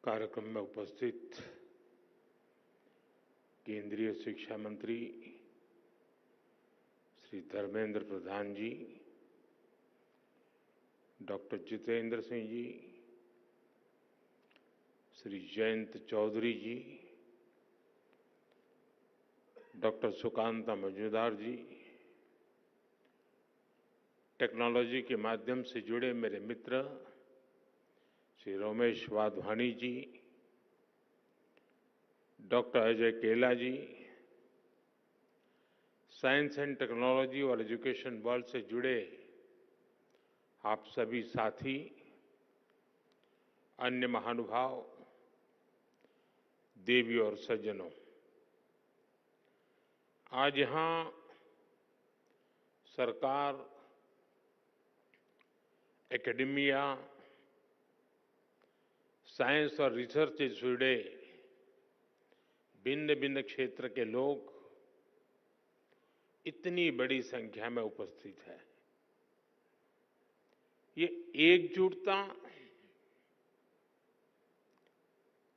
कार्यक्रम में उपस्थित केंद्रीय शिक्षा मंत्री श्री धर्मेंद्र प्रधान जी, डॉक्टर जितेंद्र सिंह जी, श्री जयंत चौधरी जी, डॉक्टर सुकांता मजूमदार जी, टेक्नोलॉजी के माध्यम से जुड़े मेरे मित्र श्री रमेश वाधवानी जी, डॉक्टर अजय केला जी, साइंस एंड टेक्नोलॉजी और एजुकेशन वर्ल्ड से जुड़े आप सभी साथी, अन्य महानुभाव, देवी और सज्जनों, आज यहां सरकार, एकेडेमिया, साइंस और रिसर्च से जुड़े भिन्न भिन्न क्षेत्र के लोग इतनी बड़ी संख्या में उपस्थित है। ये एकजुटता,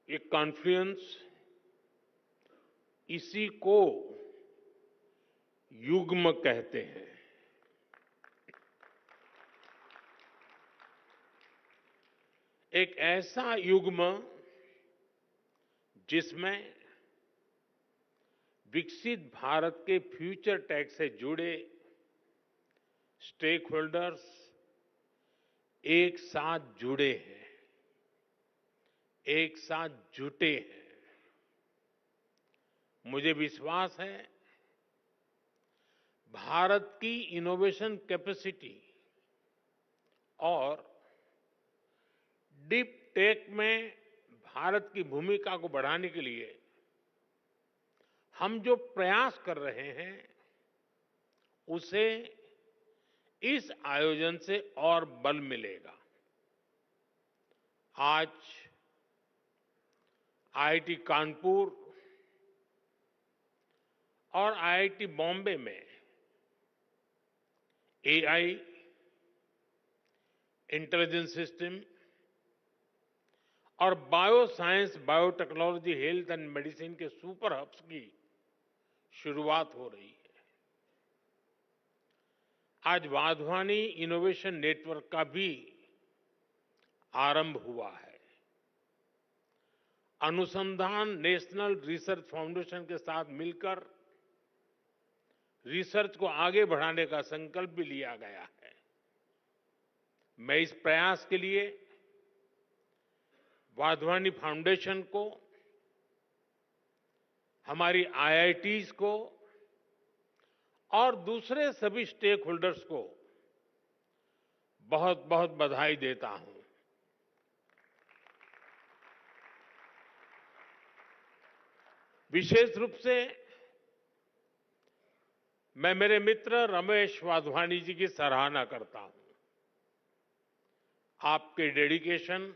ये कॉन्फ्लुएंस, इसी को युग्म कहते हैं। एक ऐसा युग्म जिसमें विकसित भारत के फ्यूचर टेक से जुड़े स्टेक होल्डर्स एक साथ जुड़े हैं, एक साथ जुटे हैं। मुझे विश्वास है भारत की इनोवेशन कैपेसिटी और डीप टेक में भारत की भूमिका को बढ़ाने के लिए हम जो प्रयास कर रहे हैं उसे इस आयोजन से और बल मिलेगा। आज आईआईटी कानपुर और आईआईटी बॉम्बे में एआई, इंटेलिजेंस सिस्टम और bio science, biotechnology, health and medicine के सुपर हब्स की शुरुआत हो रही है। आज वाधवानी इनोवेशन नेटवर्क का भी आरंभ हुआ है। अनुसंधान नेशनल रिसर्च फाउंडेशन के साथ मिलकर रिसर्च को आगे बढ़ाने का संकल्प भी लिया गया है। मैं इस प्रयास के लिए वाधवानी फाउंडेशन को, हमारी आईआईटीज को और दूसरे सभी स्टेक होल्डर्स को बहुत बहुत बधाई देता हूं। विशेष रूप से मैं मेरे मित्र रमेश वाधवानी जी की सराहना करता हूं। आपके डेडिकेशन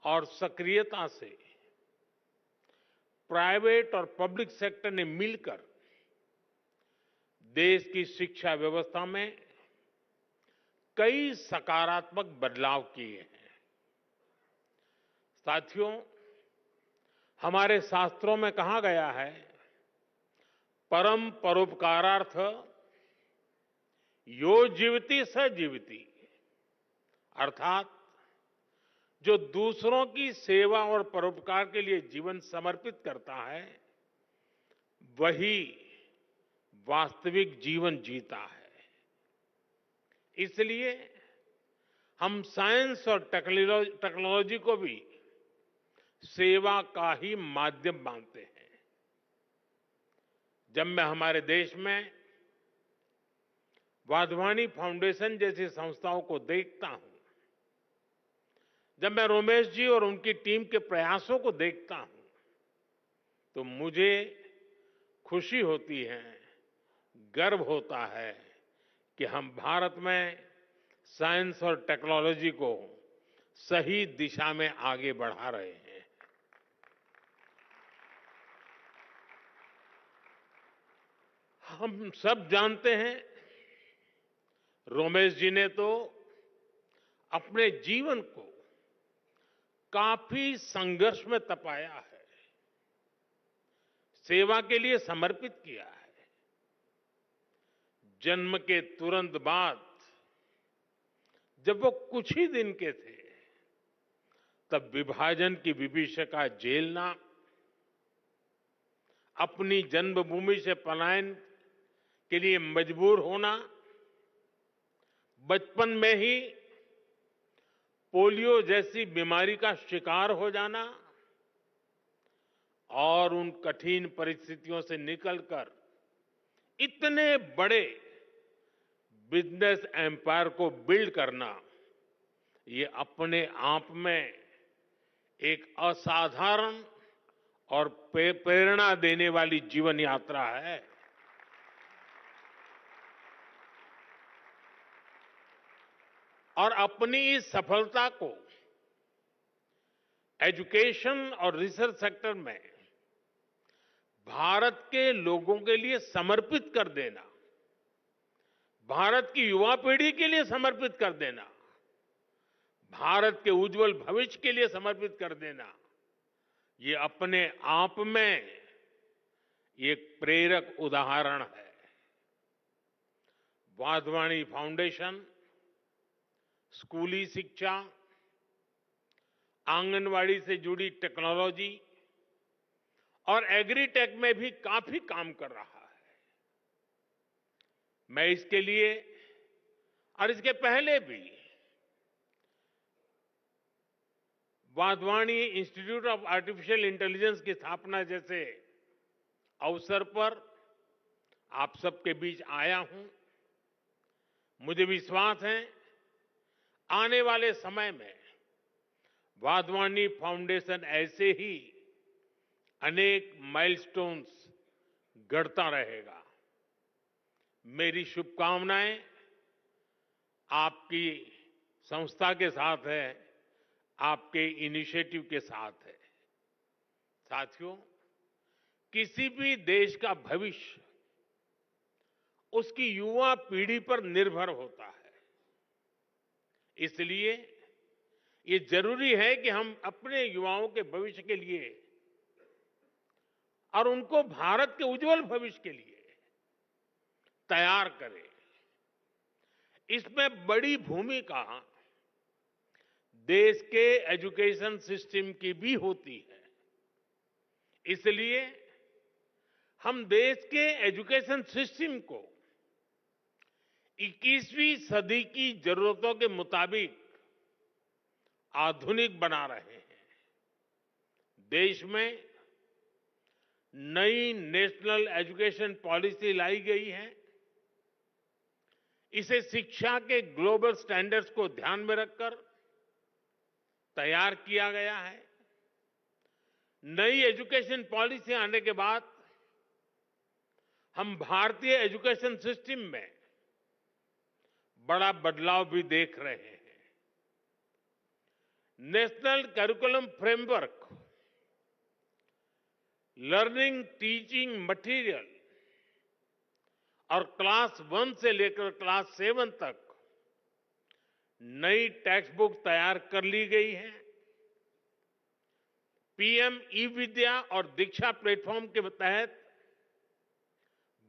और सक्रियता से प्राइवेट और पब्लिक सेक्टर ने मिलकर देश की शिक्षा व्यवस्था में कई सकारात्मक बदलाव किए हैं। साथियों, हमारे शास्त्रों में कहा गया है, परम परोपकारार्थ यो जीवति स जीवति, अर्थात जो दूसरों की सेवा और परोपकार के लिए जीवन समर्पित करता है वही वास्तविक जीवन जीता है। इसलिए हम साइंस और टेक्नोलॉजी को भी सेवा का ही माध्यम मानते हैं। जब मैं हमारे देश में वाधवानी फाउंडेशन जैसी संस्थाओं को देखता हूं, जब मैं रमेश जी और उनकी टीम के प्रयासों को देखता हूं, तो मुझे खुशी होती है, गर्व होता है कि हम भारत में साइंस और टेक्नोलॉजी को सही दिशा में आगे बढ़ा रहे हैं। हम सब जानते हैं, रमेश जी ने तो अपने जीवन को काफी संघर्ष में तपाया है, सेवा के लिए समर्पित किया है। जन्म के तुरंत बाद जब वो कुछ ही दिन के थे, तब विभाजन की विभीषिका झेलना, अपनी जन्मभूमि से पलायन के लिए मजबूर होना, बचपन में ही पोलियो जैसी बीमारी का शिकार हो जाना और उन कठिन परिस्थितियों से निकलकर इतने बड़े बिजनेस एम्पायर को बिल्ड करना, ये अपने आप में एक असाधारण और प्रेरणा देने वाली जीवन यात्रा है। और अपनी इस सफलता को एजुकेशन और रिसर्च सेक्टर में भारत के लोगों के लिए समर्पित कर देना, भारत की युवा पीढ़ी के लिए समर्पित कर देना, भारत के उज्जवल भविष्य के लिए समर्पित कर देना, ये अपने आप में एक प्रेरक उदाहरण है। वाधवानी फाउंडेशन स्कूली शिक्षा, आंगनवाड़ी से जुड़ी टेक्नोलॉजी और एग्रीटेक में भी काफी काम कर रहा है। मैं इसके लिए और इसके पहले भी Wadhwani institute of artificial intelligence की स्थापना जैसे अवसर पर आप सबके बीच आया हूं। मुझे विश्वास है आने वाले समय में वाधवानी फाउंडेशन ऐसे ही अनेक माइलस्टोन्स गढ़ता रहेगा। मेरी शुभकामनाएं आपकी संस्था के साथ है, आपके इनिशिएटिव के साथ है। साथियों, किसी भी देश का भविष्य उसकी युवा पीढ़ी पर निर्भर होता है। इसलिए ये जरूरी है कि हम अपने युवाओं के भविष्य के लिए और उनको भारत के उज्जवल भविष्य के लिए तैयार करें। इसमें बड़ी भूमिका देश के एजुकेशन सिस्टम की भी होती है। इसलिए हम देश के एजुकेशन सिस्टम को 21वीं सदी की जरूरतों के मुताबिक आधुनिक बना रहे हैं। देश में नई नेशनल एजुकेशन पॉलिसी लाई गई है। इसे शिक्षा के ग्लोबल स्टैंडर्ड्स को ध्यान में रखकर तैयार किया गया है। नई एजुकेशन पॉलिसी आने के बाद हम भारतीय एजुकेशन सिस्टम में बड़ा बदलाव भी देख रहे हैं। National curriculum framework, learning teaching material और क्लास 1 से लेकर क्लास 7 तक नई टेक्स्ट बुक तैयार कर ली गई है। पीएम ई विद्या और दीक्षा प्लेटफॉर्म के तहत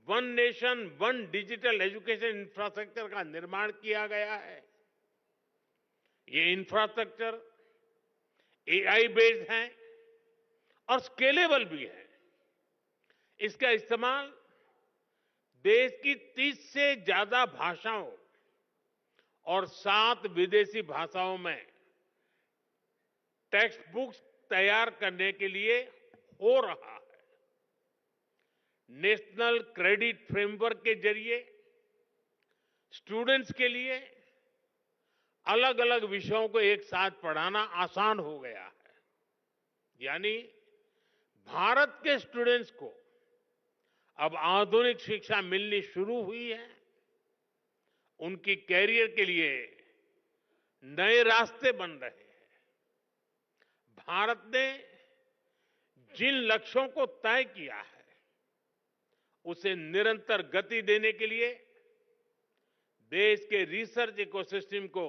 one nation one digital education infrastructure का निर्माण किया गया है। ये इंफ्रास्ट्रक्चर एआई बेस्ड है और स्केलेबल भी है। इसका इस्तेमाल देश की 30 से ज्यादा भाषाओं और 7 विदेशी भाषाओं में टेक्स्ट बुक्स तैयार करने के लिए हो रहा है। नेशनल क्रेडिट फ्रेमवर्क के जरिए स्टूडेंट्स के लिए अलग अलग विषयों को एक साथ पढ़ाना आसान हो गया है। यानी भारत के स्टूडेंट्स को अब आधुनिक शिक्षा मिलनी शुरू हुई है। उनकी कैरियर के लिए नए रास्ते बन रहे हैं। भारत ने जिन लक्ष्यों को तय किया है उसे निरंतर गति देने के लिए देश के रिसर्च इकोसिस्टम को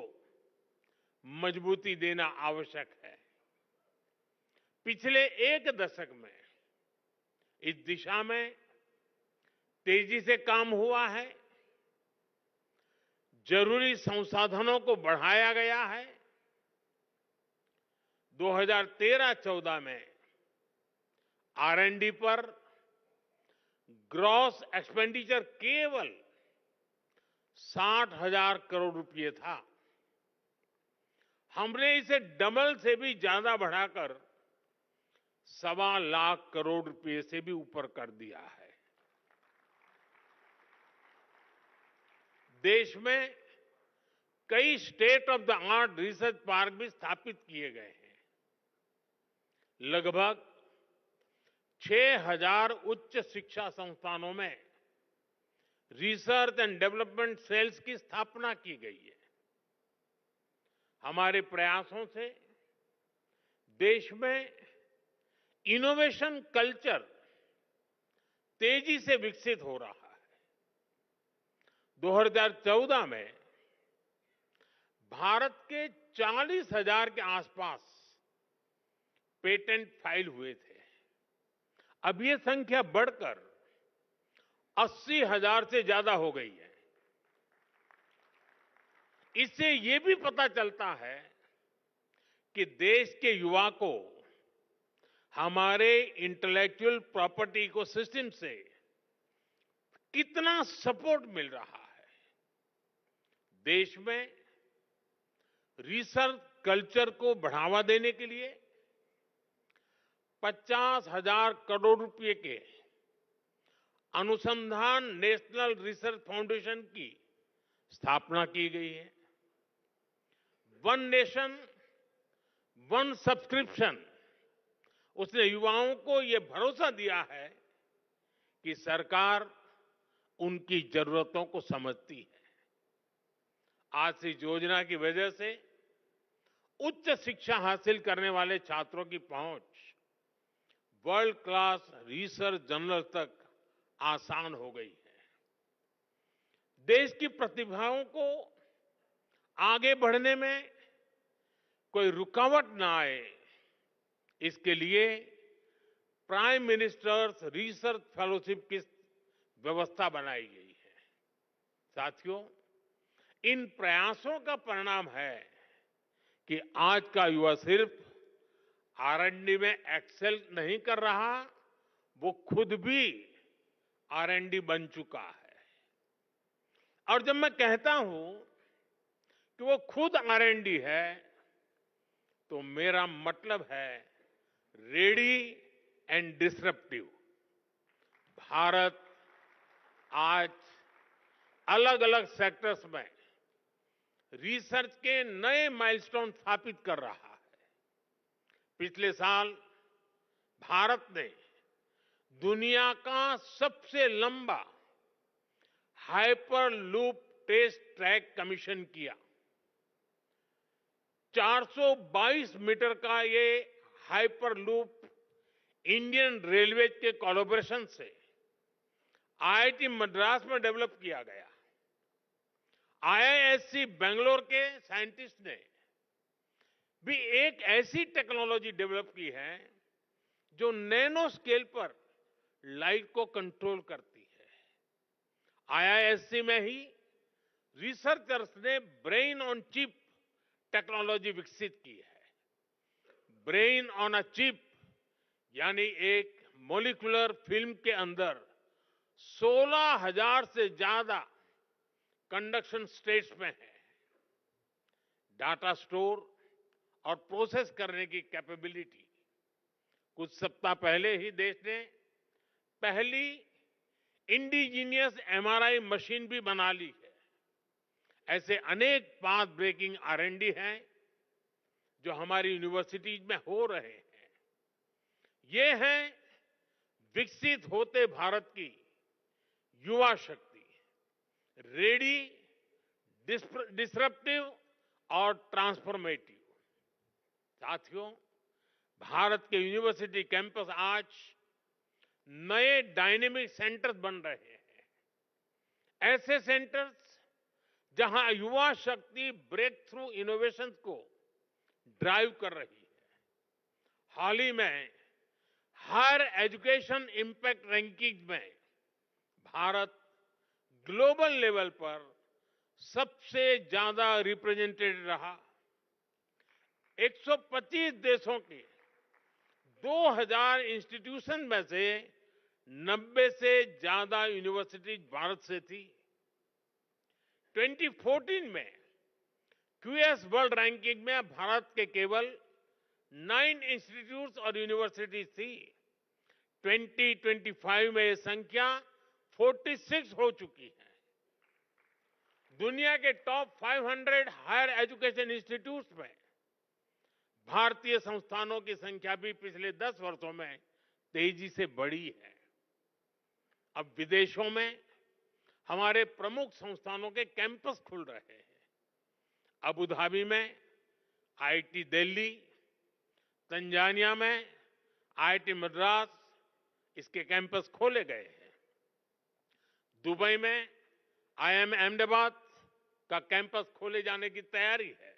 मजबूती देना आवश्यक है। पिछले एक दशक में इस दिशा में तेजी से काम हुआ है। जरूरी संसाधनों को बढ़ाया गया है। 2013-14 में R&D पर ग्रॉस एक्सपेंडिचर केवल 60,000 करोड़ रुपए था। हमने इसे डबल से भी ज्यादा बढ़ाकर 1.25 लाख करोड़ रुपए से भी ऊपर कर दिया है। देश में कई state of the art research park भी स्थापित किए गए हैं। लगभग 6,000 उच्च शिक्षा संस्थानों में रिसर्च एंड डेवलपमेंट सेल्स की स्थापना की गई है। हमारे प्रयासों से देश में इनोवेशन कल्चर तेजी से विकसित हो रहा है। 2014 में भारत के 40,000 के आसपास पेटेंट फाइल हुए थे। अब ये संख्या बढ़कर 80,000 से ज्यादा हो गई है। इससे ये भी पता चलता है कि देश के युवा को हमारे इंटेलेक्चुअल प्रॉपर्टी इकोसिस्टम से कितना सपोर्ट मिल रहा है। देश में रिसर्च कल्चर को बढ़ावा देने के लिए 50,000 करोड़ रुपए के अनुसंधान नेशनल रिसर्च फाउंडेशन की स्थापना की गई है। वन नेशन वन सब्सक्रिप्शन उसने युवाओं को यह भरोसा दिया है कि सरकार उनकी जरूरतों को समझती है। आज से इस योजना की वजह से उच्च शिक्षा हासिल करने वाले छात्रों की पहुंच वर्ल्ड क्लास रिसर्च जर्नल तक आसान हो गई है। देश की प्रतिभाओं को आगे बढ़ने में कोई रुकावट ना आए, इसके लिए प्राइम मिनिस्टर्स रिसर्च फेलोशिप की व्यवस्था बनाई गई है। साथियों, इन प्रयासों का परिणाम है कि आज का युवा सिर्फ R&D में एक्सेल नहीं कर रहा, वो खुद भी R&D बन चुका है। और जब मैं कहता हूं कि वो खुद R&D है, तो मेरा मतलब है रेडी एंड डिसरप्टिव। भारत आज अलग अलग सेक्टर्स में रिसर्च के नए माइलस्टोन स्थापित कर रहा है। पिछले साल भारत ने दुनिया का सबसे लंबा हाइपरलूप टेस्ट ट्रैक कमीशन किया। 422 मीटर का ये हाइपरलूप इंडियन रेलवे के कोलैबोरेशन से IIT मद्रास में डेवलप किया गया। IISc बेंगलोर के साइंटिस्ट ने भी एक ऐसी टेक्नोलॉजी डेवलप की है जो नैनो स्केल पर लाइट को कंट्रोल करती है। IISc में ही रिसर्चर्स ने ब्रेन ऑन चिप टेक्नोलॉजी विकसित की है। ब्रेन ऑन अ चिप यानी एक मॉलिक्यूलर फिल्म के अंदर 16,000 से ज्यादा कंडक्शन स्टेट्स में है। डाटा स्टोर और प्रोसेस करने की कैपेबिलिटी। कुछ सप्ताह पहले ही देश ने पहली इंडिजीनियस MRI मशीन भी बना ली है। ऐसे अनेक पाथ ब्रेकिंग R&D हैं जो हमारी यूनिवर्सिटीज में हो रहे हैं। ये है विकसित होते भारत की युवा शक्ति, रेडी, डिसरप्टिव और ट्रांसफॉर्मेटिव। साथियों, भारत के यूनिवर्सिटी कैंपस आज नए डायनेमिक सेंटर्स बन रहे हैं। ऐसे सेंटर्स जहां युवा शक्ति ब्रेक थ्रू इनोवेशन को ड्राइव कर रही है। हाल ही में हायर एजुकेशन इंपैक्ट रैंकिंग में भारत ग्लोबल लेवल पर सबसे ज्यादा रिप्रेजेंटेड रहा। 125 देशों के 2000 इंस्टीट्यूशन में से 90 से ज्यादा यूनिवर्सिटीज भारत से थी। 2014 में क्यूएस वर्ल्ड रैंकिंग में भारत के केवल 9 इंस्टीट्यूट्स और यूनिवर्सिटीज थी। 2025 में ये संख्या 46 हो चुकी है। दुनिया के टॉप 500 हायर एजुकेशन इंस्टीट्यूट्स में भारतीय संस्थानों की संख्या भी पिछले 10 वर्षों में तेजी से बढ़ी है। अब विदेशों में हमारे प्रमुख संस्थानों के कैंपस खुल रहे हैं। अबू धाबी में आईआईटी दिल्ली, तंजानिया में आईआईटी मद्रास, इसके कैंपस खोले गए हैं। दुबई में आईआईएम अहमदाबाद का कैंपस खोले जाने की तैयारी है।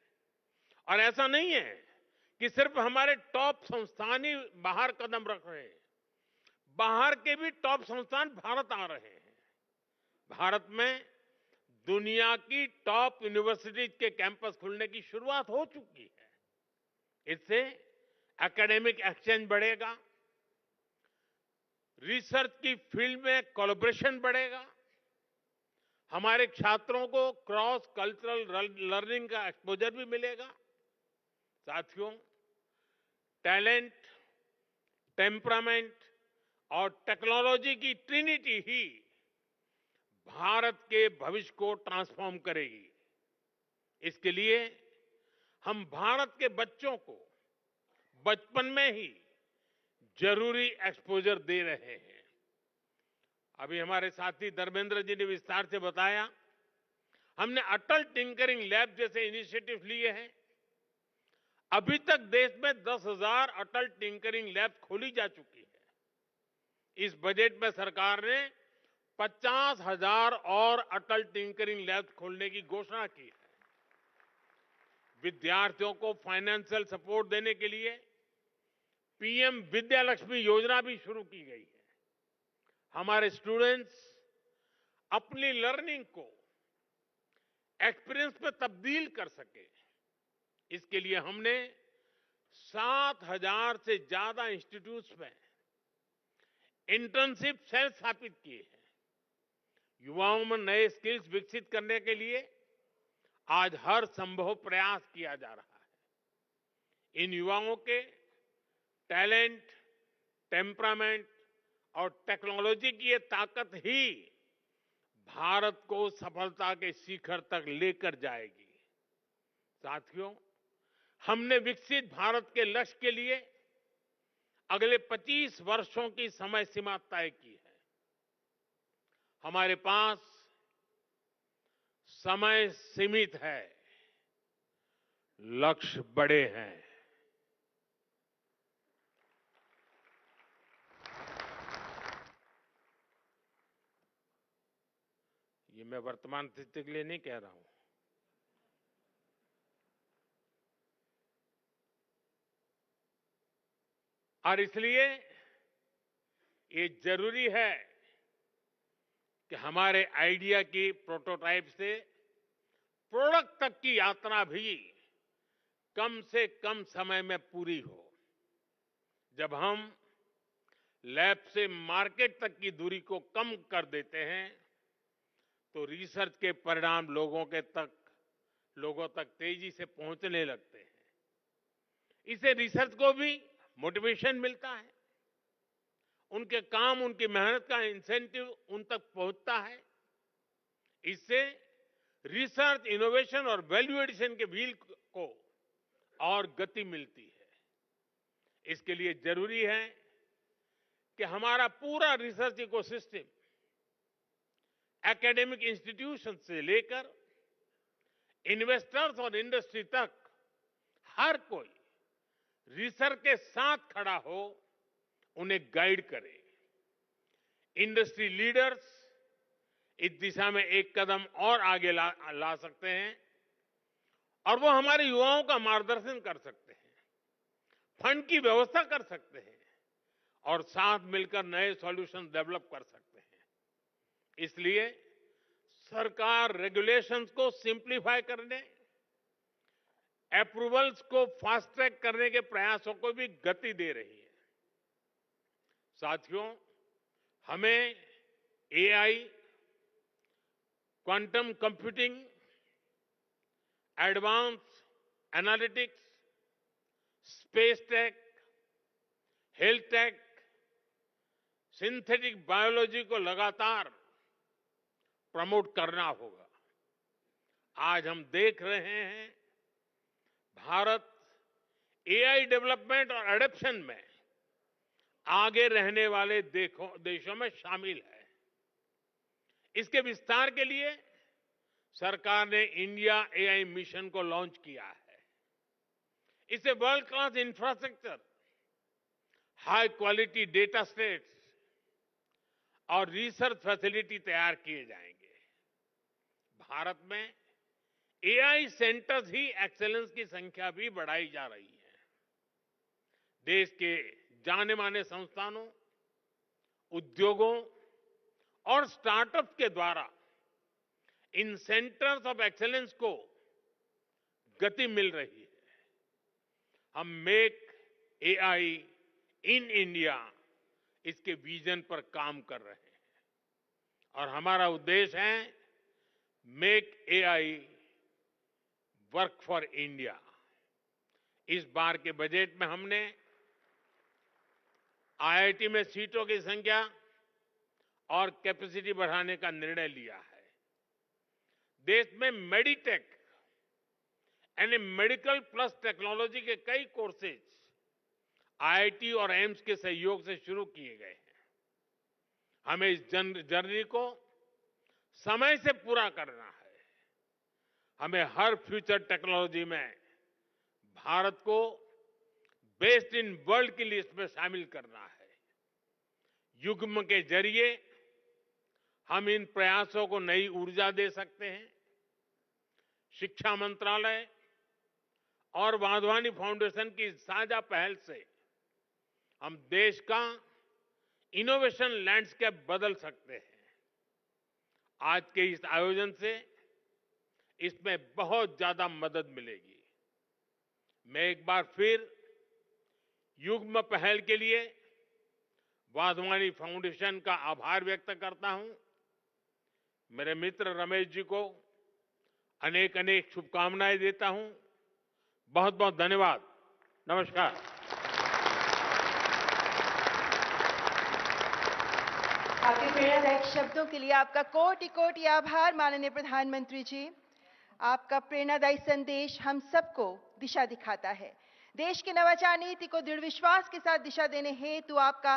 और ऐसा नहीं है कि सिर्फ हमारे टॉप संस्थान ही बाहर कदम रख रहे हैं, बाहर के भी टॉप संस्थान भारत आ रहे हैं। भारत में दुनिया की टॉप यूनिवर्सिटीज के कैंपस खुलने की शुरुआत हो चुकी है। इससे एकेडमिक एक्सचेंज बढ़ेगा, रिसर्च की फील्ड में कोलैबोरेशन बढ़ेगा, हमारे छात्रों को क्रॉस कल्चरल लर्निंग का एक्सपोजर भी मिलेगा। साथियों, टैलेंट, टेम्परामेंट और टेक्नोलॉजी की ट्रिनिटी ही भारत के भविष्य को ट्रांसफॉर्म करेगी। इसके लिए हम भारत के बच्चों को बचपन में ही जरूरी एक्सपोजर दे रहे हैं। अभी हमारे साथी धर्मेंद्र जी ने विस्तार से बताया, हमने अटल टिंकरिंग लैब जैसे इनिशिएटिव लिए हैं। अभी तक देश में 10,000 अटल टिंकरिंग लैब खोली जा चुकी है। इस बजट में सरकार ने 50,000 और अटल टिंकरिंग लैब खोलने की घोषणा की है। विद्यार्थियों को फाइनेंशियल सपोर्ट देने के लिए पीएम विद्यालक्ष्मी योजना भी शुरू की गई है। हमारे स्टूडेंट्स अपनी लर्निंग को एक्सपीरियंस में तब्दील कर सके, इसके लिए हमने 7,000 से ज्यादा इंस्टीट्यूट्स में इंटर्नशिप सेल स्थापित किए हैं। युवाओं में नए स्किल्स विकसित करने के लिए आज हर संभव प्रयास किया जा रहा है। इन युवाओं के टैलेंट, टेम्परामेंट और टेक्नोलॉजी की ये ताकत ही भारत को सफलता के शिखर तक लेकर जाएगी। साथियों, हमने विकसित भारत के लक्ष्य के लिए अगले 25 वर्षों की समय सीमा तय की है। हमारे पास समय सीमित है, लक्ष्य बड़े हैं। ये मैं वर्तमान स्थिति के लिए नहीं कह रहा हूं। और इसलिए ये जरूरी है कि हमारे आइडिया की प्रोटोटाइप से प्रोडक्ट तक की यात्रा भी कम से कम समय में पूरी हो। जब हम लैब से मार्केट तक की दूरी को कम कर देते हैं तो रिसर्च के परिणाम लोगों तक तेजी से पहुंचने लगते हैं। इससे रिसर्च को भी मोटिवेशन मिलता है, उनके काम, उनकी मेहनत का इंसेंटिव उन तक पहुंचता है। इससे रिसर्च, इनोवेशन और वैल्यू एडिशन के व्हील को और गति मिलती है। इसके लिए जरूरी है कि हमारा पूरा रिसर्च इकोसिस्टम एकेडमिक इंस्टीट्यूशन से लेकर इन्वेस्टर्स और इंडस्ट्री तक हर कोई रिसर्च के साथ खड़ा हो, उन्हें गाइड करे। इंडस्ट्री लीडर्स इस दिशा में एक कदम और आगे ला सकते हैं और वो हमारे युवाओं का मार्गदर्शन कर सकते हैं। फंड की व्यवस्था कर सकते हैं और साथ मिलकर नए सॉल्यूशन डेवलप कर सकते हैं। इसलिए सरकार रेगुलेशंस को सिंप्लीफाई करने, अप्रूवल्स को फास्ट ट्रैक करने के प्रयासों को भी गति दे रही है। साथियों, हमें AI, quantum computing, advance analytics, space tech, health take, synthetic biology को लगातार प्रमोट करना होगा। आज हम देख रहे हैं भारत एआई डेवलपमेंट और एडॉप्शन में आगे रहने वाले देशों में शामिल है। इसके विस्तार के लिए सरकार ने इंडिया एआई मिशन को लॉन्च किया है। इससे world class infrastructure, high quality data sets और रिसर्च फैसिलिटी तैयार किए जाएंगे। भारत में एआई सेंटर्स ही एक्सेलेंस की संख्या भी बढ़ाई जा रही है। देश के जाने माने संस्थानों, उद्योगों और स्टार्टअप के द्वारा इन सेंटर्स ऑफ एक्सेलेंस को गति मिल रही है। हम मेक एआई इन इंडिया, इसके विजन पर काम कर रहे हैं और हमारा उद्देश्य है make AI work for India. इस बार के बजट में हमने आईआईटी में सीटों की संख्या और कैपेसिटी बढ़ाने का निर्णय लिया है। देश में मेडिटेक यानी मेडिकल प्लस टेक्नोलॉजी के कई कोर्सेज आईआईटी और एम्स के सहयोग से शुरू किए गए हैं। हमें इस जर्नी को समय से पूरा करना है। हमें हर फ्यूचर टेक्नोलॉजी में भारत को बेस्ट इन वर्ल्ड की लिस्ट में शामिल करना है। युग्म के जरिए हम इन प्रयासों को नई ऊर्जा दे सकते हैं। शिक्षा मंत्रालय और वाधवानी फाउंडेशन की साझा पहल से हम देश का इनोवेशन लैंडस्केप बदल सकते हैं। आज के इस आयोजन से इसमें बहुत ज्यादा मदद मिलेगी। मैं एक बार फिर युग्म पहल के लिए वाधवानी फाउंडेशन का आभार व्यक्त करता हूं। मेरे मित्र रमेश जी को अनेक अनेक शुभकामनाएं देता हूं। बहुत बहुत धन्यवाद। नमस्कार। आपके प्रेरणादायक शब्दों के लिए आपका कोटि कोटि आभार माननीय प्रधानमंत्री जी। आपका प्रेरणादायी संदेश हम सबको दिशा दिखाता है। देश की नवाचार नीति को दृढ़ विश्वास के साथ दिशा देने हेतु आपका